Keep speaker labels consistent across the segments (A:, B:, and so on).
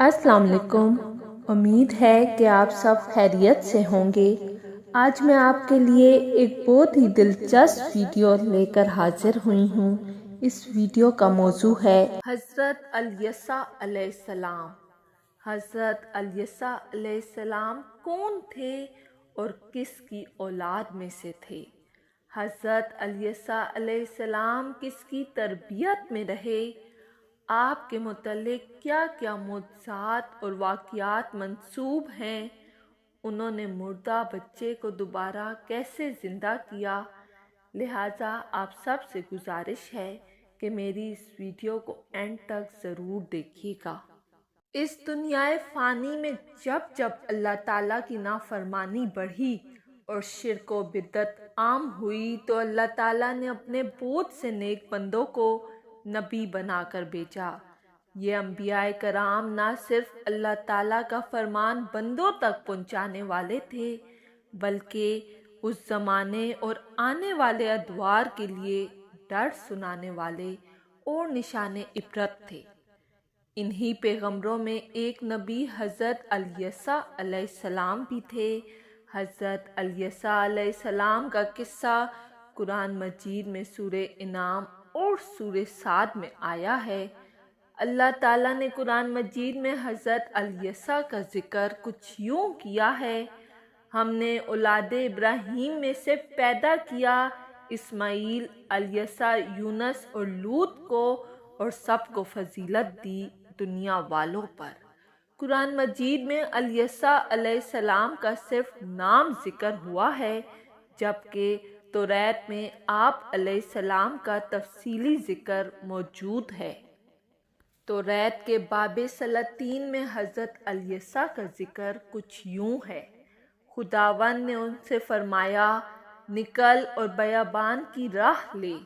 A: السلام علیکم۔ امید ہے کہ آپ سب خیریت سے ہوں گے۔ آج میں آپ کے لیے ایک بہت ہی دلچسپ ویڈیو لے کر حاضر ہوئی ہوں۔ اس ویڈیو کا موضوع ہے حضرت الیسیٰ علیہ السلام۔ حضرت الیسیٰ علیہ السلام کون تھے اور کس کی اولاد میں سے تھے؟ حضرت الیسیٰ علیہ السلام کس کی تربیت میں رہے؟ آپ کے متعلق کیا کیا معجزات اور واقعات منسوب ہیں؟ انہوں نے مردہ بچے کو دوبارہ کیسے زندہ کیا؟ لہٰذا آپ سب سے گزارش ہے کہ میری اس ویڈیو کو اینڈ تک ضرور دیکھیے گا۔ اس دنیائے فانی میں جب جب اللہ تعالیٰ کی نافرمانی بڑھی اور شرک و بدعت عام ہوئی تو اللہ تعالیٰ نے اپنے بہت سے نیک بندوں کو نبی بنا کر بھیجا۔ یہ انبیاء کرام نہ صرف اللہ تعالیٰ کا فرمان بندوں تک پہنچانے والے تھے بلکہ اس زمانے اور آنے والے ادوار کے لیے ڈر سنانے والے اور نشان عبرت تھے۔ انہی پیغمبروں میں ایک نبی حضرت الیسیٰ علیہ السلام بھی تھے۔ حضرت الیسیٰ علیہ السلام کا قصہ قرآن مجید میں سورہ انعام اور سورہ صاد میں آیا ہے۔ اللہ تعالیٰ نے قرآن مجید میں حضرت الیسیٰ کا ذکر کچھ یوں کیا ہے: ہم نے اولاد ابراہیم میں سے پیدا کیا اسماعیل، الیسیٰ، یونس اور لوط کو، اور سب کو فضیلت دی دنیا والوں پر۔ قرآن مجید میں الیسیٰ علیہ السلام کا صرف نام ذکر ہوا ہے جبکہ توریت میں آپ علیہ السلام کا تفصیلی ذکر موجود ہے۔ توریت کے باب 30 میں حضرت الیسیٰ کا ذکر کچھ یوں ہے: خداوند نے ان سے فرمایا، نکل اور بیابان کی راہ لے،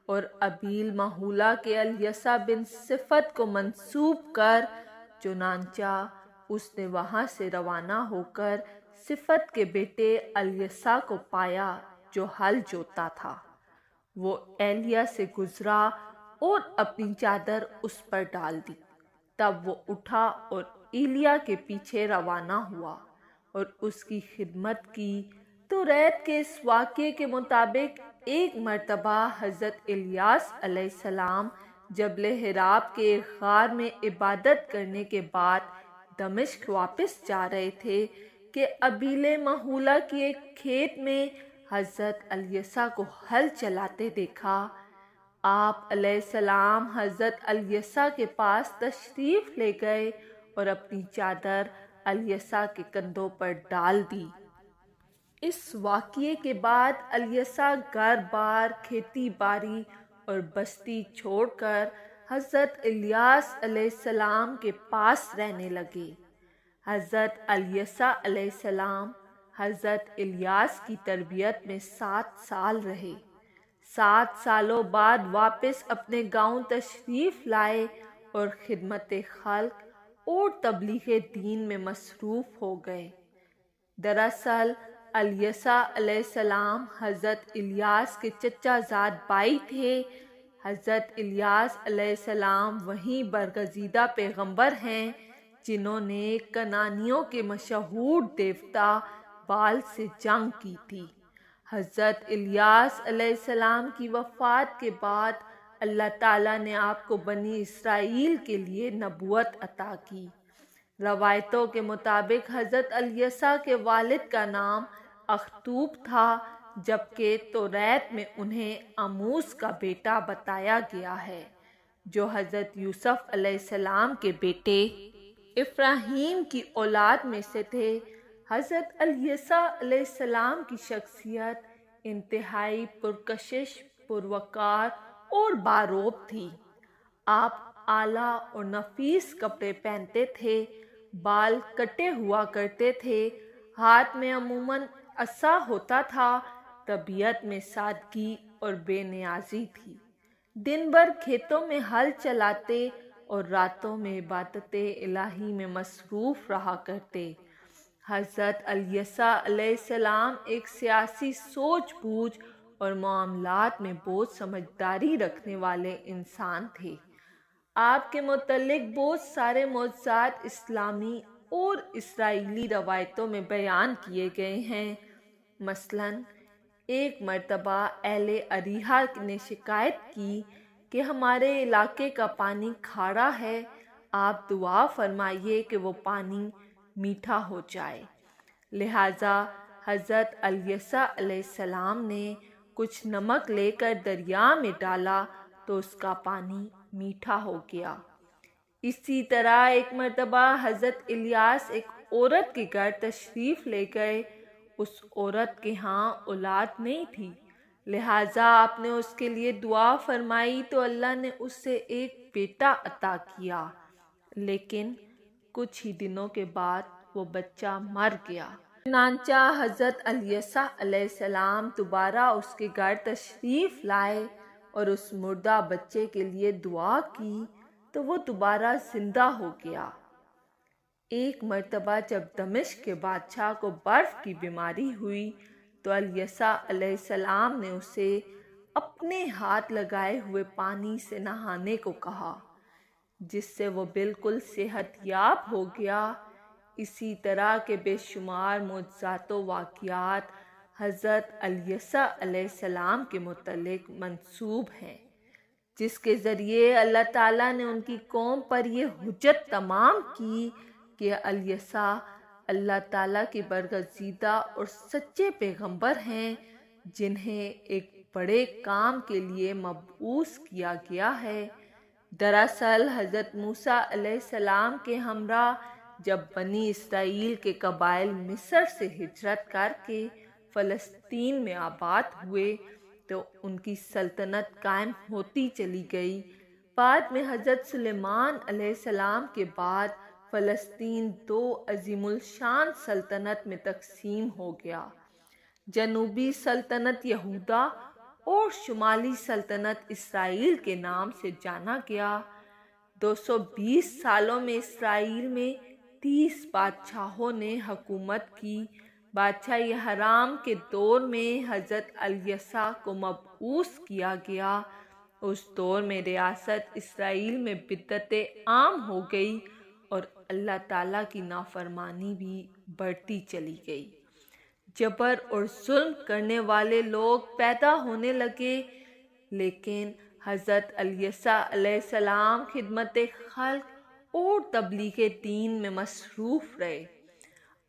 A: اور ابیل مہولا کے الیسیٰ بن صفت کو منسوب کر۔ چنانچہ اس نے وہاں سے روانہ ہو کر صفت کے بیٹے الیسیٰ کو پایا جو ہل جوتا تھا۔ وہ ایلیہ سے گزرا اور اپنی چادر اس پر ڈال دی۔ تب وہ اٹھا اور ایلیہ کے پیچھے روانہ ہوا اور اس کی خدمت کی۔ توریت کے اس واقعے کے مطابق ایک مرتبہ حضرت الیاس علیہ السلام جبل حراب کے ایک غار میں عبادت کرنے کے بعد دمشق واپس جا رہے تھے کہ ابیل مہولا کی ایک کھیت میں حضرت الیسیٰ کو ہل چلاتے دیکھا۔ آپ علیہ السلام حضرت الیسیٰ کے پاس تشریف لے گئے اور اپنی چادر الیسیٰ کے کندھوں پر ڈال دی۔ اس واقعے کے بعد الیسیٰ گھر بار، کھیتی باڑی اور بستی چھوڑ کر حضرت الیاس علیہ السلام کے پاس رہنے لگے۔ حضرت الیسیٰ علیہ السلام حضرت الیاس کی تربیت میں 7 سال رہے۔ 7 سالوں بعد واپس اپنے گاؤں تشریف لائے اور خدمت خلق اور تبلیغ دین میں مصروف ہو گئے۔ دراصل الیسیٰ علیہ السلام حضرت الیاس کے چچا زاد بھائی تھے۔ حضرت الیاس علیہ السلام وہی برگزیدہ پیغمبر ہیں جنہوں نے کنانیوں کے مشہور دیوتا بال سے جنگ کی تھی۔ حضرت الیاس علیہ السلام کی وفات کے بعد اللہ تعالیٰ نے آپ کو بنی اسرائیل کے لیے نبوت عطا کی۔ روایتوں کے مطابق حضرت الیسیٰ کے والد کا نام اختوب تھا جبکہ توریت میں انہیں آموس کا بیٹا بتایا گیا ہے جو حضرت یوسف علیہ السلام کے بیٹے ابراہیم کی اولاد میں سے تھے۔ حضرت الیسیٰ علیہ السلام کی شخصیت انتہائی پرکشش، پروقار اور باروب تھی۔ آپ اعلیٰ اور نفیس کپڑے پہنتے تھے، بال کٹے ہوا کرتے تھے، ہاتھ میں عموماً عصا ہوتا تھا۔ طبیعت میں سادگی اور بے نیازی تھی۔ دن بھر کھیتوں میں ہل چلاتے اور راتوں میں عبادت الہی میں مصروف رہا کرتے۔ حضرت الیسیٰ علیہ السلام ایک سیاسی سوچ بوجھ اور معاملات میں بہت سمجھداری رکھنے والے انسان تھے۔ آپ کے متعلق بہت سارے معجزات اسلامی اور اسرائیلی روایتوں میں بیان کیے گئے ہیں۔ مثلاً ایک مرتبہ اہل اریحا نے شکایت کی کہ ہمارے علاقے کا پانی کھارا ہے، آپ دعا فرمائیے کہ وہ پانی میٹھا ہو جائے۔ لہٰذا حضرت الیسع علیہ السلام نے کچھ نمک لے کر دریا میں ڈالا تو اس کا پانی میٹھا ہو گیا۔ اسی طرح ایک مرتبہ حضرت الیاس ایک عورت کے گھر تشریف لے گئے۔ اس عورت کے ہاں اولاد نہیں تھی، لہٰذا آپ نے اس کے لیے دعا فرمائی تو اللہ نے اس سے ایک بیٹا عطا کیا، لیکن کچھ ہی دنوں کے بعد وہ بچہ مر گیا۔ چنانچہ حضرت الیسع علیہ السلام دوبارہ اس کے گھر تشریف لائے اور اس مردہ بچے کے لیے دعا کی تو وہ دوبارہ زندہ ہو گیا۔ ایک مرتبہ جب دمشق کے بادشاہ کو برف کی بیماری ہوئی تو الیسع علیہ السلام نے اسے اپنے ہاتھ لگائے ہوئے پانی سے نہانے کو کہا، جس سے وہ بالکل صحت یاب ہو گیا۔ اسی طرح کے بے شمار معجزات و واقعات حضرت الیسع علیہ السلام کے متعلق منسوب ہیں، جس کے ذریعے اللہ تعالیٰ نے ان کی قوم پر یہ حجت تمام کی کہ الیسع اللہ تعالیٰ کے برگزیدہ اور سچے پیغمبر ہیں، جنہیں ایک بڑے کام کے لیے مبعوث کیا گیا ہے۔ دراصل حضرت موسیٰ علیہ السلام کے ہمراہ جب بنی اسرائیل کے قبائل مصر سے ہجرت کر کے فلسطین میں آباد ہوئے تو ان کی سلطنت قائم ہوتی چلی گئی۔ بعد میں حضرت سلیمان علیہ السلام کے بعد فلسطین دو عظیم الشان سلطنت میں تقسیم ہو گیا، جنوبی سلطنت یہودا اور شمالی سلطنت اسرائیل کے نام سے جانا گیا۔ 220 سالوں میں اسرائیل میں 30 بادشاہوں نے حکومت کی۔ بادشاہ حرام کے دور میں حضرت الیسع کو مبعوث کیا گیا۔ اس دور میں ریاست اسرائیل میں بدعت عام ہو گئی اور اللہ تعالیٰ کی نافرمانی بھی بڑھتی چلی گئی۔ جبر اور ظلم کرنے والے لوگ پیدا ہونے لگے، لیکن حضرت الیسع علیہ السلام خدمت خلق اور تبلیغ دین میں مصروف رہے۔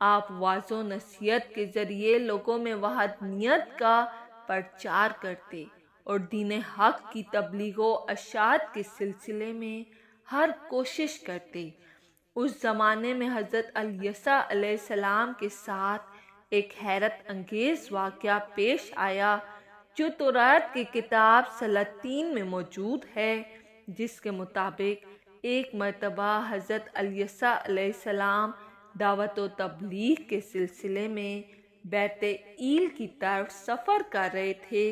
A: آپ وعظ و نصیحت کے ذریعے لوگوں میں وحدانیت کا پرچار کرتے اور دین حق کی تبلیغ و اشاعت کے سلسلے میں ہر کوشش کرتے۔ اس زمانے میں حضرت الیسع علیہ السلام کے ساتھ ایک حیرت انگیز واقعہ پیش آیا جو توراۃ کی کتاب سلاطین میں موجود ہے، جس کے مطابق ایک مرتبہ حضرت الیسع علیہ السلام دعوت و تبلیغ کے سلسلے میں بیت ایل کی طرف سفر کر رہے تھے۔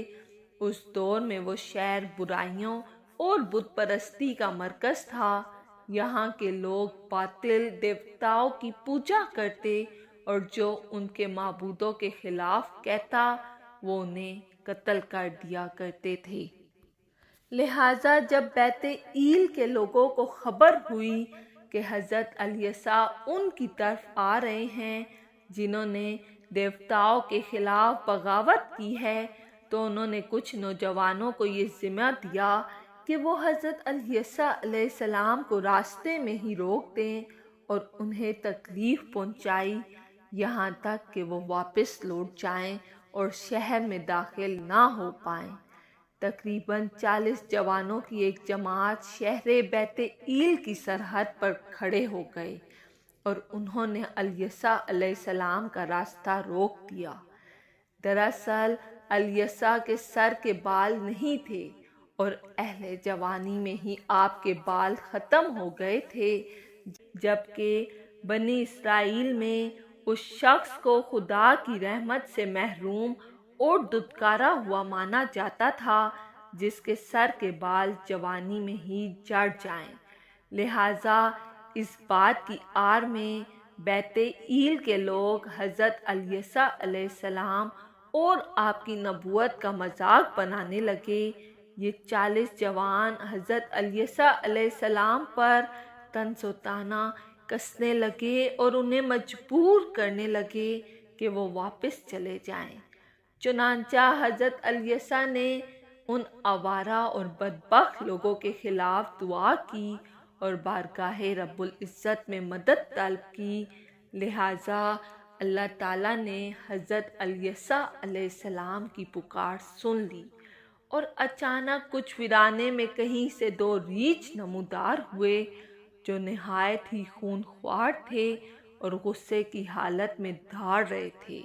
A: اس دور میں وہ شہر برائیوں اور بت پرستی کا مرکز تھا۔ یہاں کے لوگ باطل دیوتاؤں کی پوجا کرتے اور جو ان کے معبودوں کے خلاف کہتا وہ انہیں قتل کر دیا کرتے تھے۔ لہٰذا جب بیت ایل کے لوگوں کو خبر ہوئی کہ حضرت الیسع ان کی طرف آ رہے ہیں جنہوں نے دیوتاؤں کے خلاف بغاوت کی ہے، تو انہوں نے کچھ نوجوانوں کو یہ ذمہ دیا کہ وہ حضرت الیسع علیہ السلام کو راستے میں ہی روک دیں اور انہیں تکلیف پہنچائی، یہاں تک کہ وہ واپس لوٹ جائیں اور شہر میں داخل نہ ہو پائیں۔ تقریباً 40 جوانوں کی ایک جماعت شہر بیت ایل کی سرحد پر کھڑے ہو گئے اور انہوں نے الیسع علیہ السلام کا راستہ روک دیا۔ دراصل الیسع کے سر کے بال نہیں تھے اور اہل جوانی میں ہی آپ کے بال ختم ہو گئے تھے، جبکہ بنی اسرائیل میں اس شخص کو خدا کی رحمت سے محروم اور دھتکارا ہوا مانا جاتا تھا جس کے سر کے بال جوانی میں ہی جڑ جائیں۔ لہٰذا اس بات کی آڑ میں بیت ایل کے لوگ حضرت الیسع علیہ السلام اور آپ کی نبوت کا مذاق بنانے لگے، یہ 40 جوان حضرت الیسا علیہ السلام پر طنز و طعنہ کسنے لگے اور انہیں مجبور کرنے لگے کہ وہ واپس چلے جائیں۔ چنانچہ حضرت الیسا نے ان آوارہ اور بدبخت لوگوں کے خلاف دعا کی اور بارگاہ رب العزت میں مدد طلب کی، لہٰذا اللہ تعالیٰ نے حضرت الیسا علیہ السلام کی پکار سن لی اور اچانک کچھ ویرانے میں کہیں سے 2 ریچھ نمودار ہوئے جو نہایت ہی خونخوار تھے اور غصے کی حالت میں دھاڑ رہے تھے۔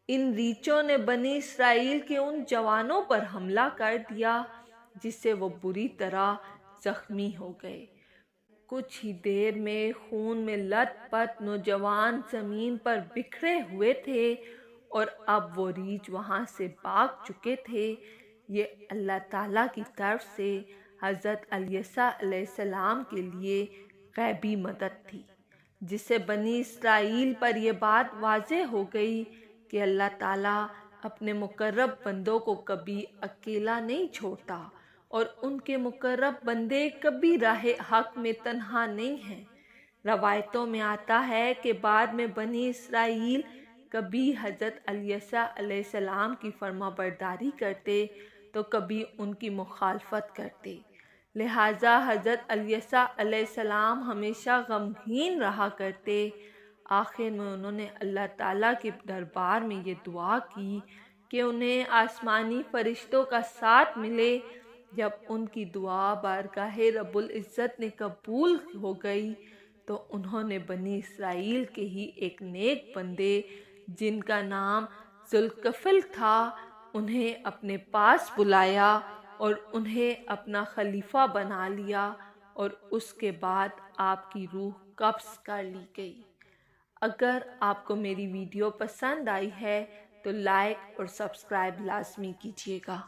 A: ان ریچھوں نے بنی اسرائیل کے ان جوانوں پر حملہ کر دیا جس سے وہ بری طرح زخمی ہو گئے۔ کچھ ہی دیر میں خون میں لت پت نوجوان زمین پر بکھرے ہوئے تھے اور اب وہ ریچھ وہاں سے بھاگ چکے تھے۔ یہ اللہ تعالیٰ کی طرف سے حضرت الیسا علیہ السلام کے لیے غیبی مدد تھی، جس سے بنی اسرائیل پر یہ بات واضح ہو گئی کہ اللہ تعالیٰ اپنے مقرب بندوں کو کبھی اکیلا نہیں چھوڑتا اور ان کے مقرب بندے کبھی راہ حق میں تنہا نہیں ہیں۔ روایتوں میں آتا ہے کہ بعد میں بنی اسرائیل کبھی حضرت الیسا علیہ السلام کی فرما برداری کرتے تو کبھی ان کی مخالفت کرتے، لہٰذا حضرت الیسا علیہ السلام ہمیشہ غمگین رہا کرتے۔ آخر میں انہوں نے اللہ تعالیٰ کے دربار میں یہ دعا کی کہ انہیں آسمانی فرشتوں کا ساتھ ملے۔ جب ان کی دعا بارگاہ رب العزت نے قبول ہو گئی تو انہوں نے بنی اسرائیل کے ہی ایک نیک بندے جن کا نام ذوالکفل تھا انہیں اپنے پاس بلایا اور انہیں اپنا خلیفہ بنا لیا اور اس کے بعد آپ کی روح قبض کر لی گئی۔ اگر آپ کو میری ویڈیو پسند آئی ہے تو لائک اور سبسکرائب لازمی کیجیے گا۔